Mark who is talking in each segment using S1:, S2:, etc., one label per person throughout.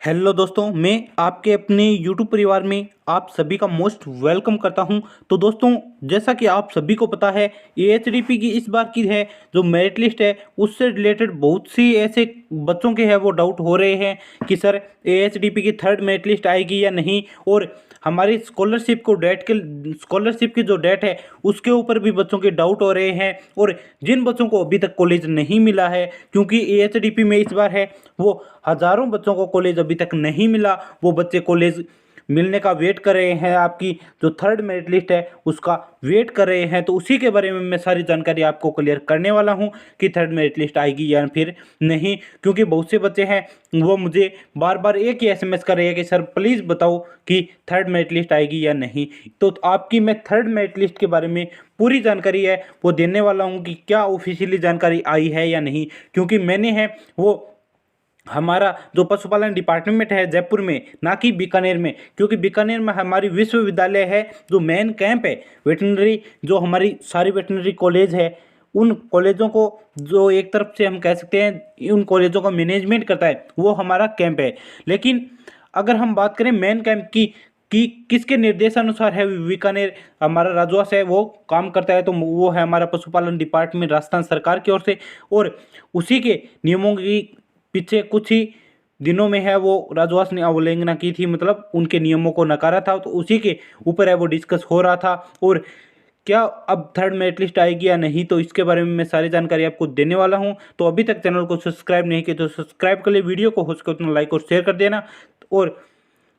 S1: Hello दोस्तों, मैं आपके अपने यूट्यूब परिवार में आप सभी का मोस्ट वेलकम करता हूं। तो दोस्तों, जैसा कि आप सभी को पता है, एएचडीपी की इस बार की है जो मेरिट लिस्ट है, उससे रिलेटेड बहुत सी ऐसे बच्चों के हैं वो डाउट हो रहे हैं कि सर एएचडीपी की थर्ड मेरिट लिस्ट आएगी या नहीं। और हमारी स्कॉलरशिप की जो डेट है उसके ऊपर भी बच्चों के डाउट हो रहे हैं। और जिन बच्चों को अभी तक कॉलेज नहीं मिला है, क्योंकि एएचडीपी में इस बार है वो हजारों बच्चों को कॉलेज अभी तक नहीं मिला, वो बच्चे कॉलेज मिलने का वेट कर रहे हैं, आपकी जो थर्ड मेरिट लिस्ट है उसका वेट कर रहे हैं। तो उसी के बारे में मैं सारी जानकारी आपको क्लियर करने वाला हूं कि थर्ड मेरिट लिस्ट आएगी या फिर नहीं। क्योंकि बहुत से बच्चे हैं वो मुझे बार बार एक ही एसएमएस कर रहे हैं कि सर प्लीज़ बताओ कि थर्ड मेरिट लिस्ट आएगी या नहीं। तो आपकी मैं थर्ड मेरिट लिस्ट के बारे में पूरी जानकारी है वो देने वाला हूँ कि क्या ऑफिशियली जानकारी आई है या नहीं। क्योंकि मैंने है वो हमारा जो पशुपालन डिपार्टमेंट है जयपुर में, ना कि बीकानेर में, क्योंकि बीकानेर में हमारी विश्वविद्यालय है जो मेन कैंप है वेटनरी, जो हमारी सारी वेटनरी कॉलेज है उन कॉलेजों को, जो एक तरफ से हम कह सकते हैं उन कॉलेजों का मैनेजमेंट करता है, वो हमारा कैंप है। लेकिन अगर हम बात करें मेन कैंप की कि किसके निर्देशानुसार है बीकानेर हमारा राजवास है वो काम करता है, तो वो है हमारा पशुपालन डिपार्टमेंट राजस्थान सरकार की ओर से। और उसी के नियमों की पीछे कुछ ही दिनों में है वो राजवास ने अवहेलना की थी, मतलब उनके नियमों को नकारा था, तो उसी के ऊपर है वो डिस्कस हो रहा था। और क्या अब थर्ड मेरिट लिस्ट आएगी या नहीं, तो इसके बारे में मैं सारी जानकारी आपको देने वाला हूं। तो अभी तक चैनल को सब्सक्राइब नहीं किया तो सब्सक्राइब कर ले, वीडियो को हो सके उतना लाइक और शेयर कर देना। और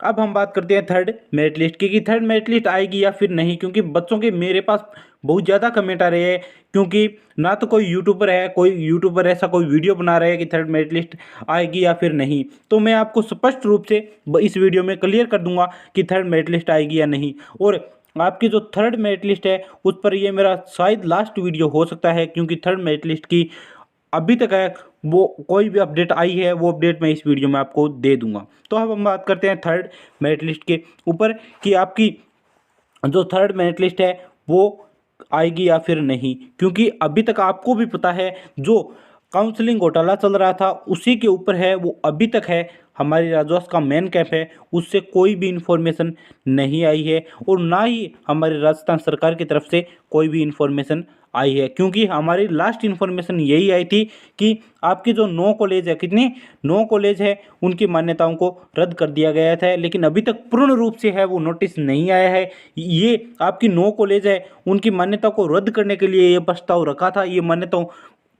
S1: अब हम बात करते हैं थर्ड मेरिट लिस्ट की कि थर्ड मेरिट लिस्ट आएगी या फिर नहीं, क्योंकि बच्चों के मेरे पास बहुत ज़्यादा कमेंट आ रहे हैं। क्योंकि ना तो कोई यूट्यूबर ऐसा कोई वीडियो बना रहा है कि थर्ड मेरिट लिस्ट आएगी या फिर नहीं। तो मैं आपको स्पष्ट रूप से इस वीडियो में क्लियर कर दूंगा कि थर्ड मेरिट लिस्ट आएगी या नहीं। और आपकी जो थर्ड मेरिट लिस्ट है उस पर ये मेरा शायद लास्ट वीडियो हो सकता है, क्योंकि थर्ड मेरिट लिस्ट की अभी तक है वो कोई भी अपडेट आई है वो अपडेट मैं इस वीडियो में आपको दे दूंगा। तो अब हम बात करते हैं थर्ड मेरिट लिस्ट के ऊपर कि आपकी जो थर्ड मेरिट लिस्ट है वो आएगी या फिर नहीं। क्योंकि अभी तक आपको भी पता है जो काउंसलिंग घोटाला चल रहा था उसी के ऊपर है वो अभी तक है, हमारी राजस्व का मेन कैंप है उससे कोई भी इन्फॉर्मेशन नहीं आई है और ना ही हमारी राजस्थान सरकार की तरफ से कोई भी इन्फॉर्मेशन आई है। क्योंकि हमारी लास्ट इन्फॉर्मेशन यही आई थी कि आपकी जो 9 कॉलेज है, कितनी 9 कॉलेज है, उनकी मान्यताओं को रद्द कर दिया गया था। लेकिन अभी तक पूर्ण रूप से है वो नोटिस नहीं आया है। ये आपकी 9 कॉलेज है उनकी मान्यता को रद्द करने के लिए ये प्रस्ताव रखा था। ये मान्यताओं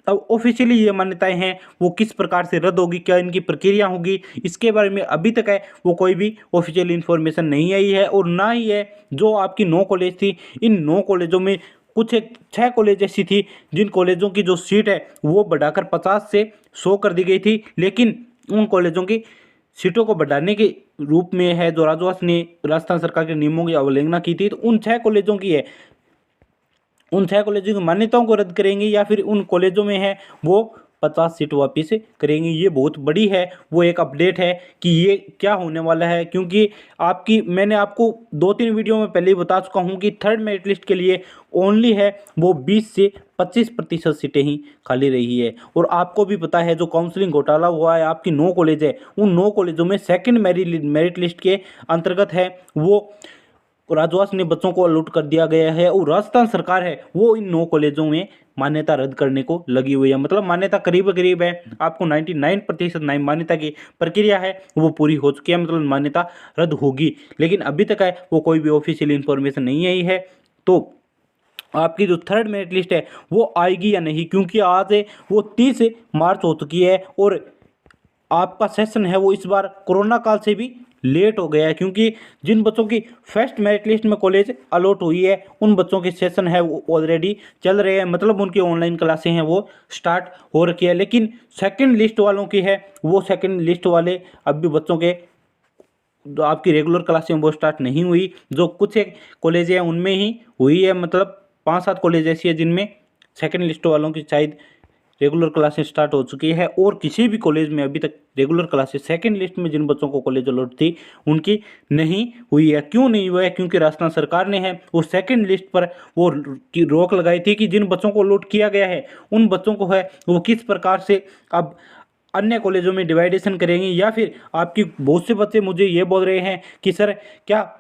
S1: अब ऑफिशियली ये मान्यताएं हैं वो किस प्रकार से रद्द होगी, क्या इनकी प्रक्रिया होगी, इसके बारे में अभी तक है वो कोई भी ऑफिशियल इन्फॉर्मेशन नहीं आई है। और ना ही है जो आपकी 9 कॉलेज थी, इन 9 कॉलेजों में कुछ एक 6 कॉलेज ऐसी थी जिन कॉलेजों की जो सीट है वो बढ़ाकर 50 से 100 कर दी गई थी। लेकिन उन कॉलेजों की सीटों को बढ़ाने के रूप में है जो राजस्व ने राजस्थान सरकार के नियमों की अवहेलना की थी, तो उन 6 कॉलेजों की है, उन 6 कॉलेजों की मान्यताओं को रद्द करेंगे या फिर उन कॉलेजों में है वो 50 सीट वापिस करेंगे। ये बहुत बड़ी है वो एक अपडेट है कि ये क्या होने वाला है। क्योंकि आपकी मैंने आपको 2-3 वीडियो में पहले ही बता चुका हूँ कि थर्ड मेरिट लिस्ट के लिए ओनली है वो 20 से 25% सीटें ही खाली रही है। और आपको भी पता है जो काउंसलिंग घोटाला हुआ है, आपकी 9 कॉलेज है, उन 9 कॉलेजों में सेकंड मेरिट लिस्ट के अंतर्गत है वो राजवास ने बच्चों को अलॉट कर दिया गया है। और राजस्थान सरकार है वो इन 9 कॉलेजों में मान्यता रद्द करने को लगी हुई है, मतलब मान्यता करीब करीब है आपको 99% मान्यता की प्रक्रिया है वो पूरी हो चुकी है, मतलब मान्यता रद्द होगी। लेकिन अभी तक है वो कोई भी ऑफिशियल इन्फॉर्मेशन नहीं आई है। तो आपकी जो थर्ड मेरिट लिस्ट है वो आएगी या नहीं, क्योंकि आज है वो 30 मार्च हो चुकी है और आपका सेशन है वो इस बार कोरोना काल से भी लेट हो गया है। क्योंकि जिन बच्चों की फर्स्ट मेरिट लिस्ट में कॉलेज अलॉट हुई है उन बच्चों के सेशन है वो ऑलरेडी चल रहे हैं, मतलब उनकी ऑनलाइन क्लासें हैं वो स्टार्ट हो रखी है। लेकिन सेकंड लिस्ट वालों की है वो सेकंड लिस्ट वाले अब भी बच्चों के जो आपकी रेगुलर क्लासें वो स्टार्ट नहीं हुई। जो कुछ एक कॉलेज हैं उनमें ही हुई है, मतलब 5-7 कॉलेज ऐसी है जिनमें सेकंड लिस्ट वालों की शायद रेगुलर क्लासेस स्टार्ट हो चुकी है। और किसी भी कॉलेज में अभी तक रेगुलर क्लासेस सेकंड लिस्ट में जिन बच्चों को कॉलेज अलॉट थी उनकी नहीं हुई है। क्यों नहीं हुआ है? क्योंकि राजस्थान सरकार ने है वो सेकंड लिस्ट पर वो की रोक लगाई थी कि जिन बच्चों को अलॉट किया गया है उन बच्चों को है वो किस प्रकार से अब अन्य कॉलेजों में डिवाइडेशन करेंगे, या फिर आपकी बहुत से बच्चे मुझे ये बोल रहे हैं कि सर क्या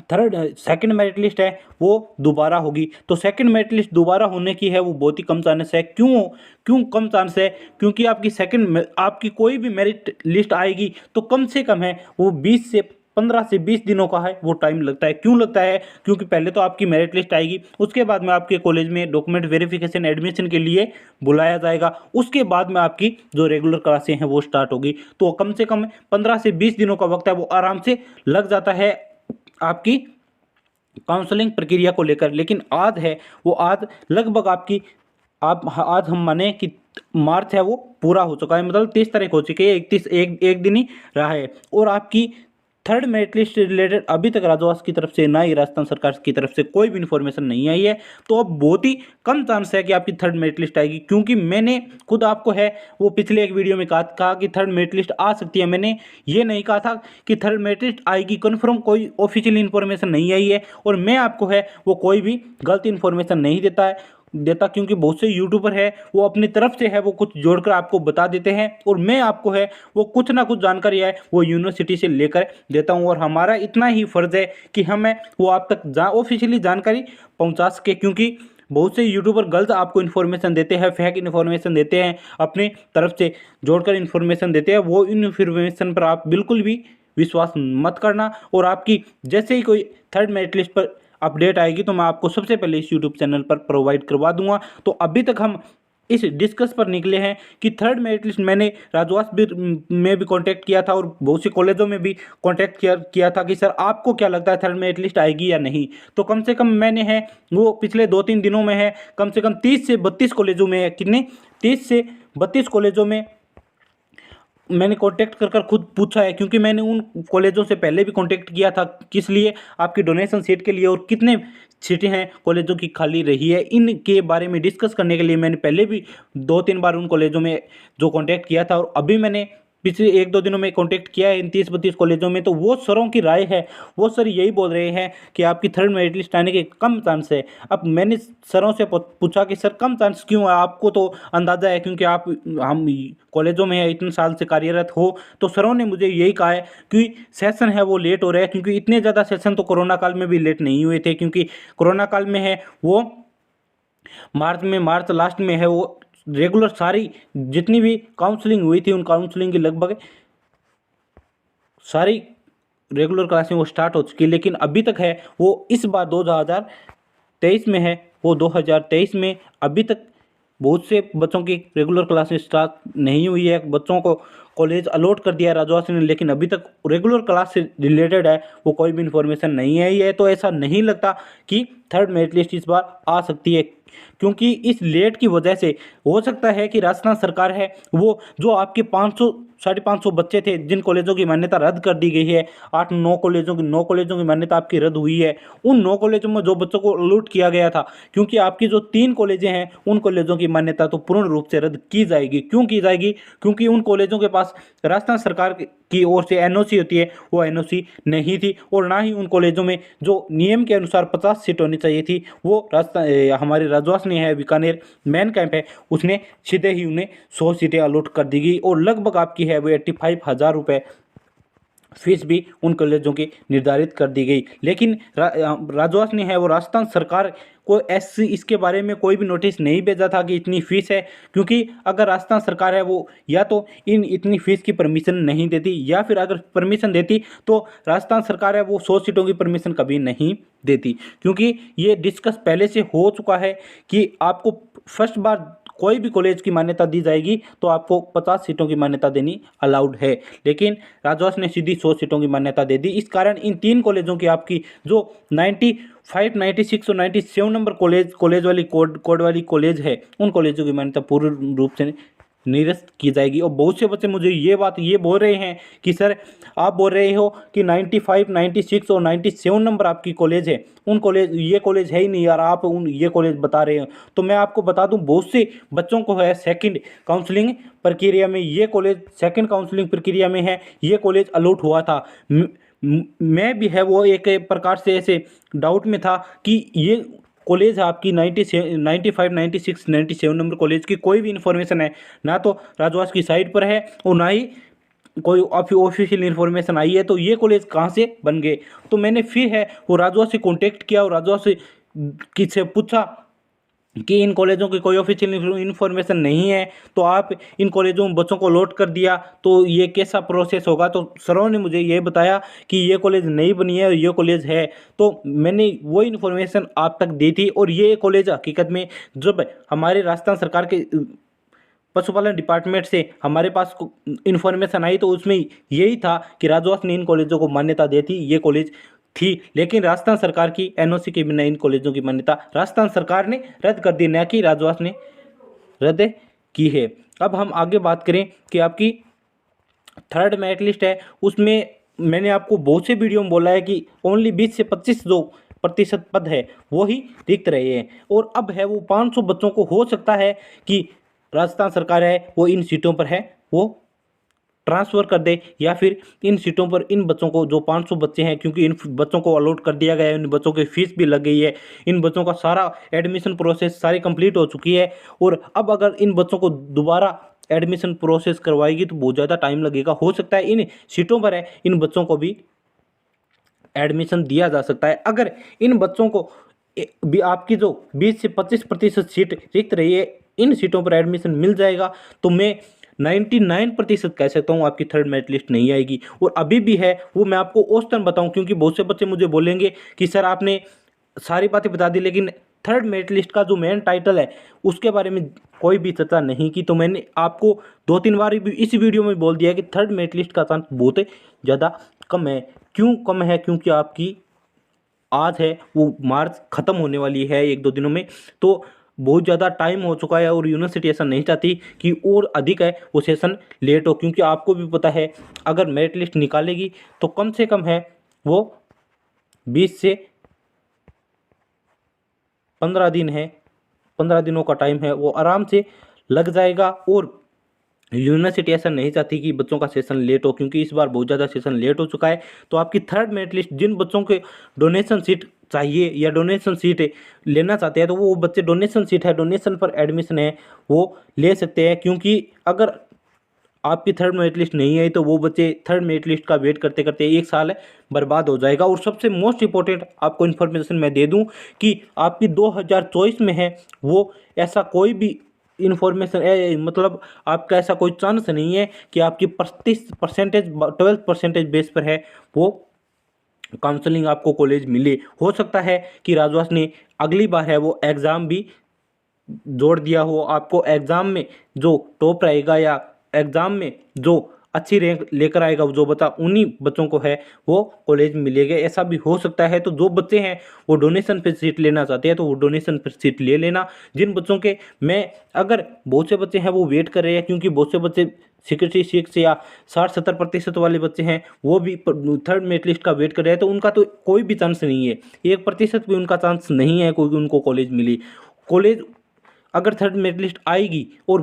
S1: सेकंड मेरिट लिस्ट है वो दोबारा होगी। तो सेकंड मेरिट लिस्ट दोबारा होने की है वो बहुत ही कम चांस है। क्यों क्यों कम चांस है? क्योंकि आपकी कोई भी मेरिट लिस्ट आएगी तो कम से कम है वो 15 से 20 दिनों का है वो टाइम लगता है। क्यों लगता है? क्योंकि पहले तो आपकी मेरिट लिस्ट आएगी, उसके बाद में आपके कॉलेज में डॉक्यूमेंट वेरिफिकेशन एडमिशन के लिए बुलाया जाएगा, उसके बाद में आपकी जो रेगुलर क्लासें हैं वो स्टार्ट होगी। तो कम से कम 15 से 20 दिनों का वक्त है वो आराम से लग जाता है आपकी काउंसलिंग प्रक्रिया को लेकर। लेकिन आज है वो आज लगभग आपकी आप आज हम माने कि मार्च है वो पूरा हो चुका है, मतलब 30 तारीख हो चुकी है, 31 एक दिन ही रहा है, और आपकी थर्ड मेरिट लिस्ट से रिलेटेड अभी तक राजवास की तरफ से ना ही राजस्थान सरकार की तरफ से कोई भी इन्फॉर्मेशन नहीं आई है। तो अब बहुत ही कम चांस है कि आपकी थर्ड मेरिट लिस्ट आएगी, क्योंकि मैंने खुद आपको है वो पिछले एक वीडियो में कहा कि थर्ड मेरिट लिस्ट आ सकती है। मैंने ये नहीं कहा था कि थर्ड मेरिट लिस्ट आएगी, कन्फर्म कोई ऑफिशियल इन्फॉर्मेशन नहीं आई है, और मैं आपको है वो कोई भी गलत इन्फॉर्मेशन नहीं देता, क्योंकि बहुत से यूट्यूबर है वो अपनी तरफ से है वो कुछ जोड़कर आपको बता देते हैं, और मैं आपको है वो कुछ ना कुछ जानकारी है वो यूनिवर्सिटी से लेकर देता हूं, और हमारा इतना ही फर्ज है कि हमें वो आप तक ऑफिशियली जानकारी पहुंचा सके। क्योंकि बहुत से यूट्यूबर गलत आपको इन्फॉर्मेशन देते हैं, फेक इन्फॉर्मेशन देते हैं, अपनी तरफ से जोड़कर इन्फॉर्मेशन देते हैं। वो इन्फॉर्मेशन पर आप बिल्कुल भी विश्वास मत करना, और आपकी जैसे ही कोई थर्ड मेरिट लिस्ट पर अपडेट आएगी तो मैं आपको सबसे पहले इस यूट्यूब चैनल पर प्रोवाइड करवा दूंगा। तो अभी तक हम इस डिस्कस पर निकले हैं कि थर्ड मेरिट लिस्ट मैंने राजवास में भी कांटेक्ट किया था, और बहुत से कॉलेजों में भी कांटेक्ट किया था कि सर आपको क्या लगता है थर्ड मेरिट लिस्ट आएगी या नहीं। तो कम से कम मैंने है वो पिछले 2-3 दिनों में है कम से कम 30 से 32 कॉलेजों में है, कितने 30 से 32 कॉलेजों में मैंने कांटेक्ट कर खुद पूछा है, क्योंकि मैंने उन कॉलेजों से पहले भी कांटेक्ट किया था। किस लिए? आपकी डोनेशन सीट के लिए, और कितने सीटें हैं कॉलेजों की खाली रही है इनके बारे में डिस्कस करने के लिए मैंने पहले भी 2-3 बार उन कॉलेजों में जो कांटेक्ट किया था, और अभी मैंने पिछले 1-2 दिनों में कांटेक्ट किया है इन 30-32 कॉलेजों में। तो वो सरों की राय है, वो सर यही बोल रहे हैं कि आपकी थर्ड मेरिट लिस्ट आने के कम चांस है। अब मैंने सरों से पूछा कि सर कम चांस क्यों है? आपको तो अंदाज़ा है क्योंकि आप हम कॉलेजों में है इतने साल से कार्यरत हो। तो सरों ने मुझे यही कहा है कि सेशन है वो लेट हो रहा है, क्योंकि इतने ज़्यादा सेशन तो कोरोना काल में भी लेट नहीं हुए थे, क्योंकि कोरोना काल में है वो मार्च लास्ट में है वो रेगुलर सारी जितनी भी काउंसलिंग हुई थी उन काउंसलिंग की लगभग सारी रेगुलर क्लासें वो स्टार्ट हो चुकी है। लेकिन अभी तक है वो इस बार 2023 में है वो 2023 में अभी तक बहुत से बच्चों की रेगुलर क्लासेस स्टार्ट नहीं हुई है। बच्चों को कॉलेज अलॉट कर दिया है राजवास ने, लेकिन अभी तक रेगुलर क्लास से रिलेटेड है वो कोई भी इन्फॉर्मेशन नहीं आई है। तो ऐसा नहीं लगता कि थर्ड मेरिट लिस्ट इस बार आ सकती है, क्योंकि इस लेट की वजह से हो सकता है कि राजस्थान सरकार है वो जो आपके 500-550 बच्चे थे जिन कॉलेजों की मान्यता रद्द कर दी गई है, 9 कॉलेजों की मान्यता आपकी रद्द हुई है, उन 9 कॉलेजों में जो बच्चों को लूट किया गया था, क्योंकि आपकी जो 3 कॉलेजें हैं उन कॉलेजों की मान्यता तो पूर्ण रूप से रद्द की जाएगी। क्यों की जाएगी? क्योंकि उन कॉलेजों के पास राजस्थान सरकार की ओर से एनओसी होती है, वो एनओसी नहीं थी, और ना ही उन कॉलेजों में जो नियम के अनुसार 50 सीट होनी चाहिए थी वो हमारे राजवास ने है बीकानेर मेन कैंप है उसने सीधे ही उन्हें 100 सीटें अलॉट कर दी गई, और लगभग आपकी है वो 85,000 रुपये फीस भी उन कॉलेजों की निर्धारित कर दी गई। लेकिन राजवास ने है वो राजस्थान सरकार को इसके बारे में कोई भी नोटिस नहीं भेजा था कि इतनी फीस है, क्योंकि अगर राजस्थान सरकार है वो या तो इतनी फीस की परमिशन नहीं देती, या फिर अगर परमिशन देती तो राजस्थान सरकार है वो 100 सीटों की परमिशन कभी नहीं देती, क्योंकि ये डिस्कस पहले से हो चुका है कि आपको फर्स्ट बार कोई भी कॉलेज की मान्यता दी जाएगी तो आपको 50 सीटों की मान्यता देनी अलाउड है। लेकिन राजवास ने सीधी 100 सीटों की मान्यता दे दी। इस कारण इन 3 कॉलेजों की आपकी जो 95, 96 और 97 नंबर कॉलेज वाली कोड वाली कॉलेज है उन कॉलेजों की मान्यता पूर्ण रूप से निरस्त की जाएगी। और बहुत से बच्चे मुझे ये बोल रहे हैं कि सर आप बोल रहे हो कि 95, 96 और 97 नंबर आपकी कॉलेज है, ये कॉलेज है ही नहीं यार, आप ये कॉलेज बता रहे हो। तो मैं आपको बता दूं बहुत से बच्चों को है सेकंड काउंसलिंग प्रक्रिया में ये कॉलेज अलॉट हुआ था। मैं भी है वो एक प्रकार से ऐसे डाउट में था कि ये कॉलेज आपकी 95, 96, 97 नंबर कॉलेज की कोई भी इन्फॉर्मेशन है ना तो राजवास की साइट पर है और ना ही कोई ऑफिशियल इन्फॉर्मेशन आई है। तो ये कॉलेज कहाँ से बन गए? तो मैंने फिर है वो राजवास से कॉन्टेक्ट किया और राजवास से किससे पूछा कि इन कॉलेजों की कोई ऑफिशियल इन्फॉर्मेशन नहीं है, तो आप इन कॉलेजों में बच्चों को अलॉट कर दिया, तो ये कैसा प्रोसेस होगा? तो सरों ने मुझे ये बताया कि ये कॉलेज नहीं बनी है और ये कॉलेज है। तो मैंने वो इन्फॉर्मेशन आप तक दी थी और ये कॉलेज हकीकत में जब हमारे राजस्थान सरकार के पशुपालन डिपार्टमेंट से हमारे पास इन्फॉर्मेशन आई तो उसमें यही था कि राजवास ने इन कॉलेजों को मान्यता दी थी, ये कॉलेज थी। लेकिन राजस्थान सरकार की एनओसी के बिना इन कॉलेजों की मान्यता राजस्थान सरकार ने रद्द कर दी, न कि राजवास ने रद्द की है। अब हम आगे बात करें कि आपकी थर्ड मेरिट लिस्ट है, उसमें मैंने आपको बहुत से वीडियो में बोला है कि ओनली 20 से 25 जो प्रतिशत पद है वो ही रिक्त रहे हैं और अब है वो 500 बच्चों को हो सकता है कि राजस्थान सरकार है वो इन सीटों पर है वो ट्रांसफ़र कर दे या फिर इन सीटों पर इन बच्चों को जो 500 बच्चे हैं, क्योंकि इन बच्चों को अलॉट कर दिया गया है, इन बच्चों की फ़ीस भी लग गई है, इन बच्चों का सारा एडमिशन प्रोसेस सारी कंप्लीट हो चुकी है और अब अगर इन बच्चों को दोबारा एडमिशन प्रोसेस करवाएगी तो बहुत ज़्यादा टाइम लगेगा। हो सकता है इन सीटों पर है इन बच्चों को भी एडमिशन दिया जा सकता है। अगर इन बच्चों को भी आपकी जो 20 से 25% सीट रिक्त रही है इन सीटों पर एडमिशन मिल जाएगा तो मैं 99% कह सकता हूँ आपकी थर्ड मेरिट लिस्ट नहीं आएगी। और अभी भी है वो मैं आपको औसतन बताऊँ, क्योंकि बहुत से बच्चे मुझे बोलेंगे कि सर आपने सारी बातें बता दी लेकिन थर्ड मेरिट लिस्ट का जो मेन टाइटल है उसके बारे में कोई भी चर्चा नहीं की। तो मैंने आपको 2-3 बार इस वीडियो में बोल दिया कि थर्ड मेरिट लिस्ट का चांस बहुत ज़्यादा कम है। क्यों कम है? क्योंकि आपकी आज है वो मार्च ख़त्म होने वाली है 1-2 दिनों में, तो बहुत ज़्यादा टाइम हो चुका है और यूनिवर्सिटी ऐसा नहीं चाहती कि और अधिक है वो सेशन लेट हो, क्योंकि आपको भी पता है अगर मेरिट लिस्ट निकालेगी तो कम से कम है वो 20 से 15 दिन है, 15 दिनों का टाइम है वो आराम से लग जाएगा। और यूनिवर्सिटी ऐसा नहीं चाहती कि बच्चों का सेशन लेट हो, क्योंकि इस बार बहुत ज़्यादा सेशन लेट हो चुका है। तो आपकी थर्ड मेरिट लिस्ट जिन बच्चों के डोनेशन सीट चाहिए या डोनेशन सीट लेना चाहते हैं तो वो बच्चे डोनेशन सीट है, डोनेशन पर एडमिशन है वो ले सकते हैं। क्योंकि अगर आपकी थर्ड मेरिट लिस्ट नहीं आई तो वो बच्चे थर्ड मेरिट लिस्ट का वेट करते करते 1 साल बर्बाद हो जाएगा। और सबसे मोस्ट इंपॉर्टेंट आपको इन्फॉर्मेशन मैं दे दूं कि आपकी 2024 में है वो ऐसा कोई भी इन्फॉर्मेशन मतलब आपका ऐसा कोई चांस नहीं है कि आपकी 12% बेस पर है वो काउंसलिंग आपको कॉलेज मिले। हो सकता है कि राजवास ने अगली बार है वो एग्ज़ाम भी जोड़ दिया हो, आपको एग्ज़ाम में जो टॉप रहेगा या एग्ज़ाम में जो अच्छी रैंक लेकर आएगा जो बच्चा उन्हीं बच्चों को है वो कॉलेज मिलेगा, ऐसा भी हो सकता है। तो जो बच्चे हैं वो डोनेशन पर सीट लेना चाहते हैं तो वो डोनेशन पर सीट ले लेना। जिन बच्चों के मैं अगर बहुत से बच्चे हैं वो वेट कर रहे हैं, क्योंकि बहुत से बच्चे 66 या 60-70% वाले बच्चे हैं वो भी थर्ड मेरिट लिस्ट का वेट कर रहे हैं, तो उनका तो कोई भी चांस नहीं है, 1% भी उनका चांस नहीं है कोई उनको कॉलेज मिली। कॉलेज अगर थर्ड मेरिट लिस्ट आएगी और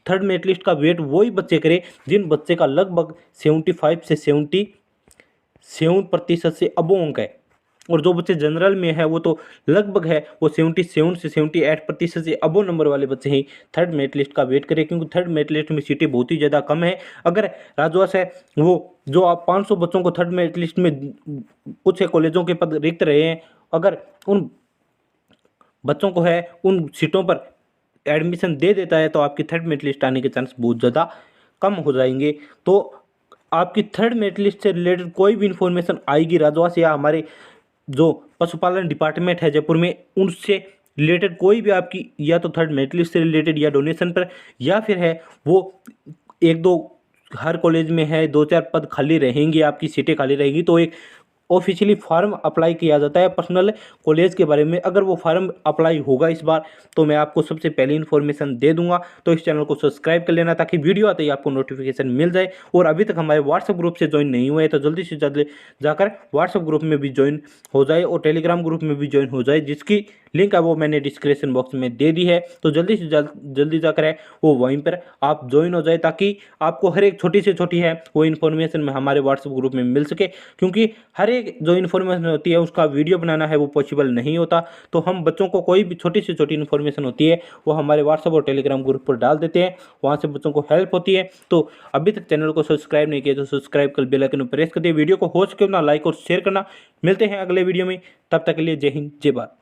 S1: थर्ड मेरिट लिस्ट का वेट वही बच्चे करे जिन बच्चे का लगभग 75 से 77% से अबो अंक है, और जो बच्चे जनरल में है वो तो लगभग है वो 77 से 78% से अबो नंबर वाले बच्चे ही थर्ड मेरिट लिस्ट का वेट करें, क्योंकि थर्ड मेरिट लिस्ट में सीटें बहुत ही ज़्यादा कम है। अगर राजवास है वो जो आप 500 बच्चों को थर्ड मेरिट लिस्ट में कुछ कॉलेजों के पद रिक्त रहे हैं, अगर उन बच्चों को है उन सीटों पर एडमिशन दे देता है तो आपकी थर्ड मेरिट लिस्ट आने के चांस बहुत ज़्यादा कम हो जाएंगे। तो आपकी थर्ड मेरिट लिस्ट से रिलेटेड कोई भी इन्फॉर्मेशन आएगी राजवास या हमारे जो पशुपालन डिपार्टमेंट है जयपुर में उनसे रिलेटेड कोई भी आपकी या तो थर्ड मेरिट लिस्ट से रिलेटेड या डोनेशन पर या फिर है वो 1-2 हर कॉलेज में है 2-4 पद खाली रहेंगी, आपकी सीटें खाली रहेंगी तो एक ऑफिशियली फार्म अप्लाई किया जाता है पर्सनल कॉलेज के बारे में। अगर वो फार्म अप्लाई होगा इस बार तो मैं आपको सबसे पहले इन्फॉर्मेशन दे दूंगा। तो इस चैनल को सब्सक्राइब कर लेना ताकि वीडियो आते ही आपको नोटिफिकेशन मिल जाए। और अभी तक हमारे व्हाट्सएप ग्रुप से ज्वाइन नहीं हुए तो जल्दी से जल्दी जाकर व्हाट्सएप ग्रुप में भी ज्वाइन हो जाए और टेलीग्राम ग्रुप में भी ज्वाइन हो जाए, जिसकी लिंक है वो मैंने डिस्क्रिप्शन बॉक्स में दे दी है, तो जल्दी से जल्दी जाकर है वो वहीं पर आप ज्वाइन हो जाए, ताकि आपको हर एक छोटी से छोटी है वो इन्फॉर्मेशन में हमारे व्हाट्सएप ग्रुप में मिल सके। क्योंकि हर एक जो इन्फॉर्मेशन होती है उसका वीडियो बनाना है वो पॉसिबल नहीं होता, तो हम बच्चों को कोई भी छोटी से छोटी इन्फॉर्मेशन होती है वो हमारे व्हाट्सएप और टेलीग्राम ग्रुप पर डाल देते हैं, वहाँ से बच्चों को हेल्प होती है। तो अभी तक चैनल को सब्सक्राइब नहीं किया तो सब्सक्राइब कर बेल आइकन प्रेस कर दिए, वीडियो को हो सके ना लाइक और शेयर करना। मिलते हैं अगले वीडियो में, तब तक के लिए जय हिंद जय भारत।